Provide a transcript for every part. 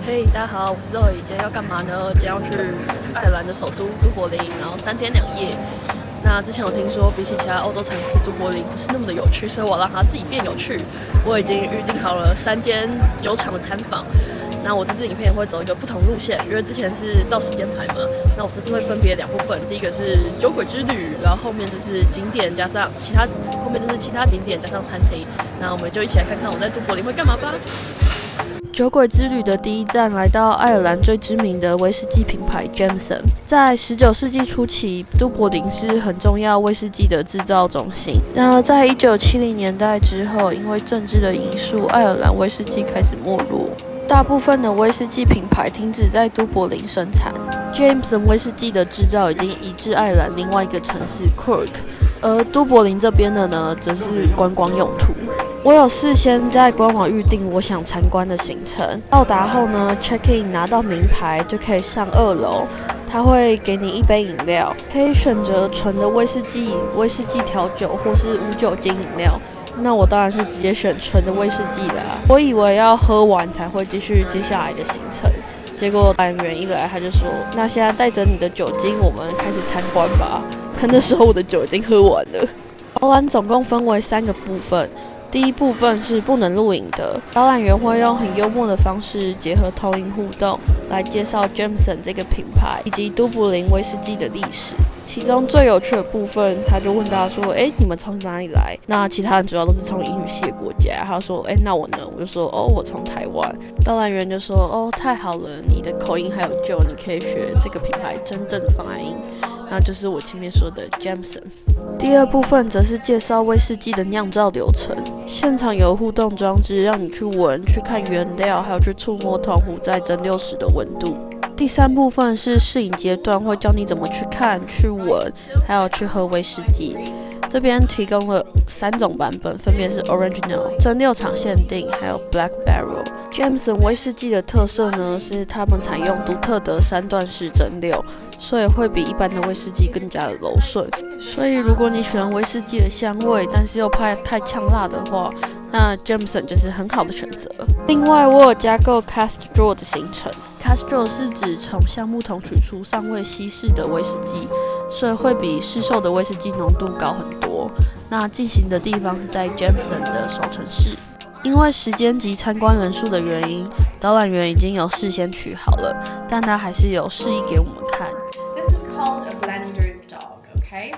嘿，大家好，我是Zoe。今天要干嘛呢？今天要去爱尔兰的首都都柏林，然后3天2夜。那之前我听说，比起其他欧洲城市，都柏林不是那么的有趣，所以我让它自己变有趣。我已经预定好了3间酒厂的参访。那我这支影片也会走一个不同路线，因为之前是照时间排嘛。那我这次会分别2部分，第一个是酒鬼之旅，然后后面就是景点加上其他，后面就是其他景点加上餐厅。那我们就一起来看看我在都柏林会干嘛吧。酒鬼之旅的第一站来到爱尔兰最知名的威士忌品牌 Jameson。在19世纪初期，都柏林是很重要威士忌的制造中心。然而，在1970年代之后，因为政治的因素，爱尔兰威士忌开始没落，大部分的威士忌品牌停止在都柏林生产。Jameson 威士忌的制造已经移至爱尔兰另外一个城市 Cork， 而都柏林这边的呢，则是观光用途。我有事先在官网预定我想参观的行程，到达后呢 ，check in 拿到名牌就可以上2楼，他会给你一杯饮料，可以选择纯的威士忌、威士忌调酒或是无酒精饮料。那我当然是直接选纯的威士忌啦。我以为要喝完才会继续接下来的行程，结果导演员一来他就说：“那现在带着你的酒精，我们开始参观吧。”可那时候我的酒已经喝完了。导览总共分为3个部分。第一部分是不能录影的，导览员会用很幽默的方式结合投影互动来介绍 Jameson 这个品牌以及都柏林威士忌的历史。其中最有趣的部分，他就问大家说：“你们从哪里来？”那其他人主要都是从英语系的国家。他说：“那我呢？”我就说：“我从台湾。”导览员就说：“太好了，你的口音还有救，你可以学这个品牌真正的发音。”那就是我前面说的 Jameson。第二部分则是介绍威士忌的酿造流程，现场有互动装置让你去闻、去看原料，还有去触摸铜壶在蒸馏时的温度。第3部分是试饮阶段，会教你怎么去看、去闻，还有去喝威士忌。这边提供了3种版本，分别是 Original、蒸馏厂限定，还有 Black Barrel。Jameson 威士忌的特色呢，是他们采用独特的3段式蒸馏，所以会比一般的威士忌更加的柔顺。所以如果你喜欢威士忌的香味，但是又怕太呛辣的话，那 Jameson 就是很好的选择。另外，我有加购 Cask Draw 的行程。Cask Draw 是指从橡木桶取出尚未稀释的威士忌，所以会比市售的威士忌浓度高很多。那进行的地方是在 Jameson 的守城市。因为时间及参观人数的原因，导览员已经有事先取好了，但他还是有示意给我们看。This is called a blender's dog, okay?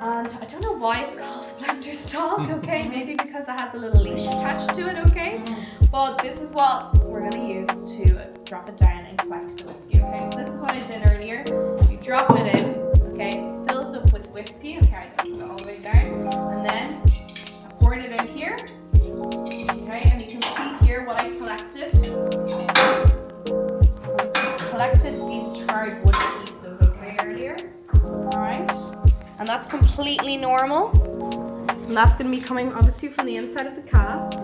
And I don't know why it's called a blender's dog, okay? Maybe because it has a little leash attached to it, okay? But this is what we're going to use to drop it down and collect the whiskey, okay? So this is what I did earlier. You drop it in, okay? It fills up with whiskey, okay? I just put it all the way down. And then I poured it in here, okay? And you can see here what I collected. Collected these charred wood pieces, okay, earlier. Alright. And that's completely normal. And that's going to be coming obviously from the inside of the cask.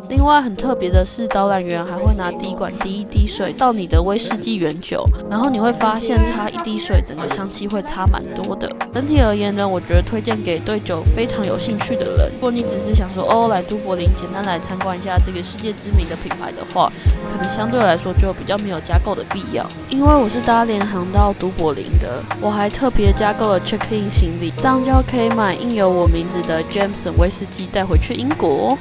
另外很特别的是，导览员还会拿滴管滴1滴水到你的威士忌原酒，然后你会发现擦1滴水，整个香气会差蛮多的。整体而言呢，我觉得推荐给对酒非常有兴趣的人。如果你只是想说来都柏林简单来参观一下这个世界知名的品牌的话，可能相对来说就比较没有加购的必要。因为我是搭联航到都柏林的，我还特别加购了 check-in 行李，这样就可以买印有我名字的 Jameson 威士忌带回去英国。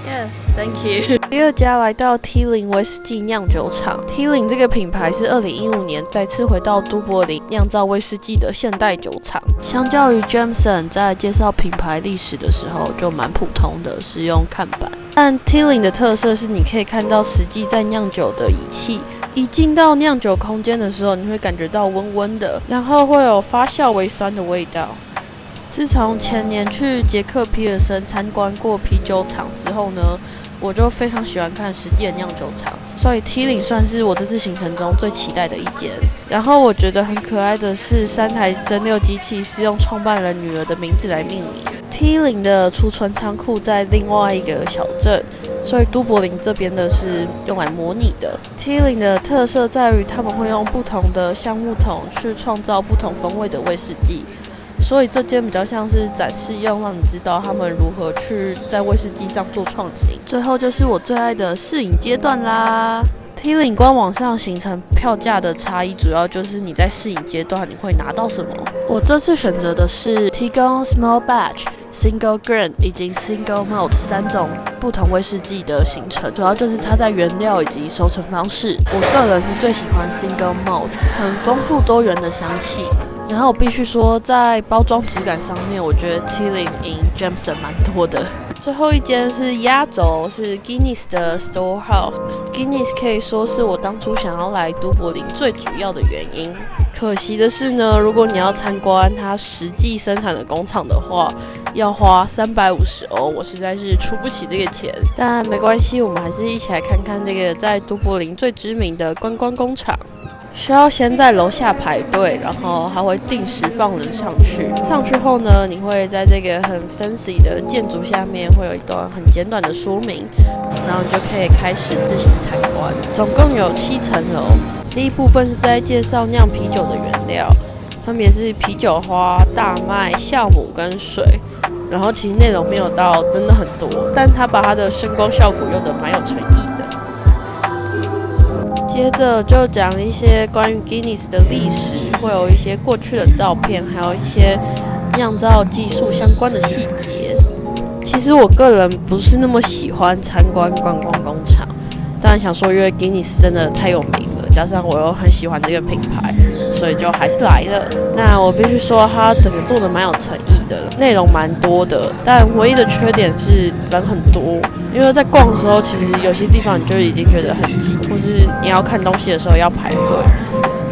Yes, thank you. 第2家来到 Teeling 威士忌酿酒厂。Teeling 这个品牌是2015年再次回到都柏林酿造威士忌的现代酒厂。相较于 Jameson 在介绍品牌历史的时候就蛮普通的，是用看板。但 Teeling 的特色是你可以看到实际在酿酒的仪器。一进到酿酒空间的时候，你会感觉到温温的，然后会有发酵微酸的味道。自从前年去捷克皮尔森参观过啤酒厂之后呢，我就非常喜欢看实际的酿酒厂，所以 Teeling 算是我这次行程中最期待的一间。然后我觉得很可爱的是，3台蒸馏机器是用创办人女儿的名字来命名。Teeling 的储存仓库在另外一个小镇，所以都柏林这边的是用来模拟的。Teeling 的特色在于他们会用不同的橡木桶去创造不同风味的威士忌。所以这间比较像是展示用，让你知道他们如何去在威士忌上做创新。最后就是我最爱的试饮阶段啦。Teeling 官网上形成票价的差异，主要就是你在试饮阶段你会拿到什么。我这次选择的是提供 Small Batch、Single Grain 以及 Single Malt 3种不同威士忌的形成，主要就是差在原料以及熟成方式。我个人是最喜欢 Single Malt， 很丰富多元的香气。然后我必须说，在包装质感上面，我觉得 Teeling 赢 Jameson 蛮多的。最后一间是压轴，是 Guinness 的 Storehouse。Guinness 可以说是我当初想要来都柏林最主要的原因。可惜的是呢，如果你要参观它实际生产的工厂的话，要花350欧，我实在是出不起这个钱。但没关系，我们还是一起来看看这个在都柏林最知名的观光工厂。需要先在楼下排队，然后还会定时放人上去。上去后呢，你会在这个很 fancy 的建筑下面会有一段很简短的说明，然后你就可以开始自行参观。总共有7层楼。第一部分是在介绍酿啤酒的原料，分别是啤酒花、大麦、酵母跟水。然后其实内容没有到真的很多，但他把他的声光效果用得蛮有诚意的。接着就讲一些关于 Guinness 的历史，会有一些过去的照片，还有一些酿造技术相关的细节。其实我个人不是那么喜欢参观观光工厂，但想说因为 Guinness 真的太有名了，加上我又很喜欢这个品牌，所以就还是来了。那我必须说，它整个做的蛮有诚意的，内容蛮多的，但唯一的缺点是人很多。因为在逛的时候，其实有些地方你就已经觉得很挤，或是你要看东西的时候要排队。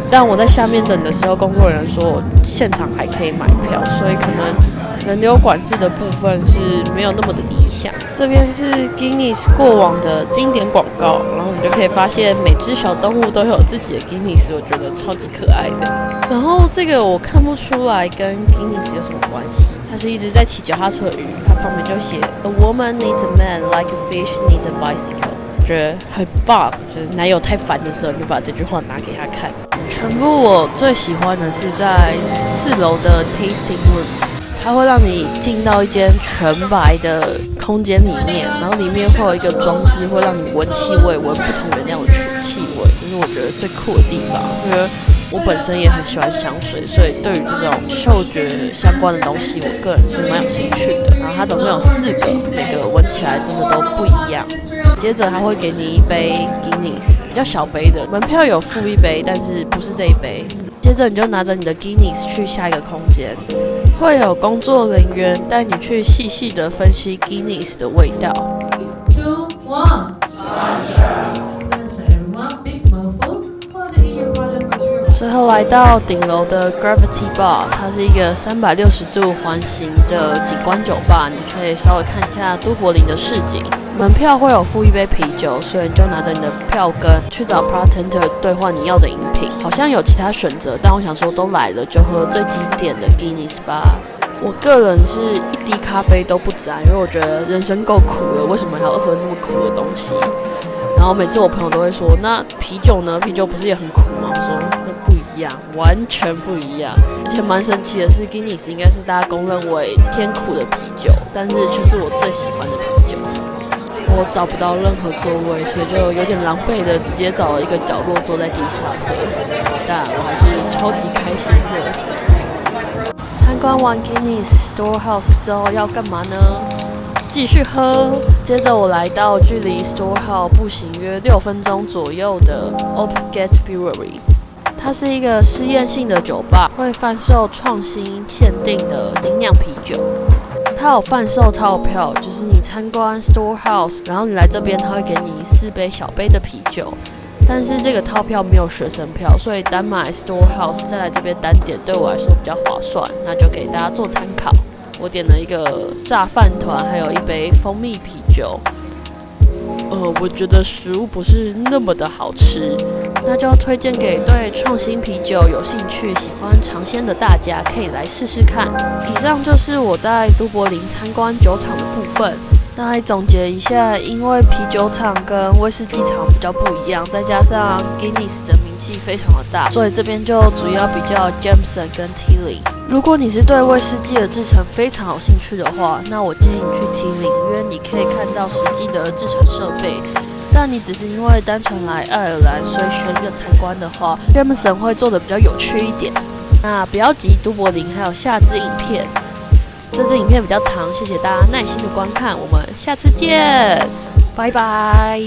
但我在下面等的时候，工作人员说我现场还可以买票，所以可能人流管制的部分是没有那么的理想。这边是 Guinness 过往的经典广告，然后你就可以发现每只小动物都有自己的 Guinness， 我觉得超级可爱的。然后这个我看不出来跟 Guinness 有什么关系，它是一直在骑脚踏车的鱼，它旁边就写 A woman needs a man like a fish needs a bicycle。觉得很棒，就是男友太烦的时候，你就把这句话拿给他看。全部我最喜欢的是在4楼的 tasting room， 它会让你进到一间全白的空间里面，然后里面会有一个装置，会让你闻气味，闻不同原料的气味，这是我觉得最酷的地方。因为我本身也很喜欢香水，所以对于这种嗅觉相关的东西，我个人是蛮有兴趣的。然后它总共有4个，每个闻起来真的都不一样。接着他会给你一杯 Guinness， 比较小杯的，门票有附一杯，但是不是这一杯。接着你就拿着你的 Guinness 去下一个空间，会有工作人员带你去细细的分析 Guinness 的味道。2, 1. Everyone, 最后来到顶楼的 Gravity Bar， 它是一个360度环形的景观酒吧，你可以稍微看一下都柏林的市景。门票会有附一杯啤酒，所以你就拿着你的票根去找 bartender 兑换你要的饮品。好像有其他选择，但我想说都来了，就喝最经典的 Guinness 吧。我个人是一滴咖啡都不沾，因为我觉得人生够苦了，为什么还要喝那么苦的东西？然后每次我朋友都会说，那啤酒呢？啤酒不是也很苦吗？我说那不一样，完全不一样。而且蛮神奇的是 ，Guinness 应该是大家公认为偏苦的啤酒，但是却是我最喜欢的啤酒。我找不到任何座位，所以就有点狼狈的直接找了一个角落坐在地下喝，但我还是超级开心的。参观完 Guinness Storehouse 之后要干嘛呢？继续喝。接着我来到距离 Storehouse 步行约6分钟左右的 Opgate Brewery， 它是一个试验性的酒吧，会贩售创新限定的精酿啤酒。它有贩售套票，就是你参观 Storehouse， 然后你来这边，它会给你4杯小杯的啤酒。但是这个套票没有学生票，所以单买 Storehouse 再来这边单点对我来说比较划算，那就给大家做参考。我点了一个炸饭团，还有一杯蜂蜜啤酒。我觉得食物不是那么的好吃，那就推荐给对创新啤酒有兴趣、喜欢尝鲜的大家，可以来试试看。以上就是我在都柏林参观酒厂的部分。那来总结一下，因为啤酒厂跟威士忌厂比较不一样，再加上 Guinness 的名气非常的大，所以这边就主要比较 Jameson 跟 Tilly。如果你是对威士忌的制成非常有兴趣的话，那我建议你去 Tilly， 因为你可以看到实际的制成设备。但你只是因为单纯来爱尔兰，所以选一个参观的话 ，Jameson 会做的比较有趣一点。那不要急，都柏林还有下支影片。这支影片比较长，谢谢大家耐心的观看，我们下次见，拜拜。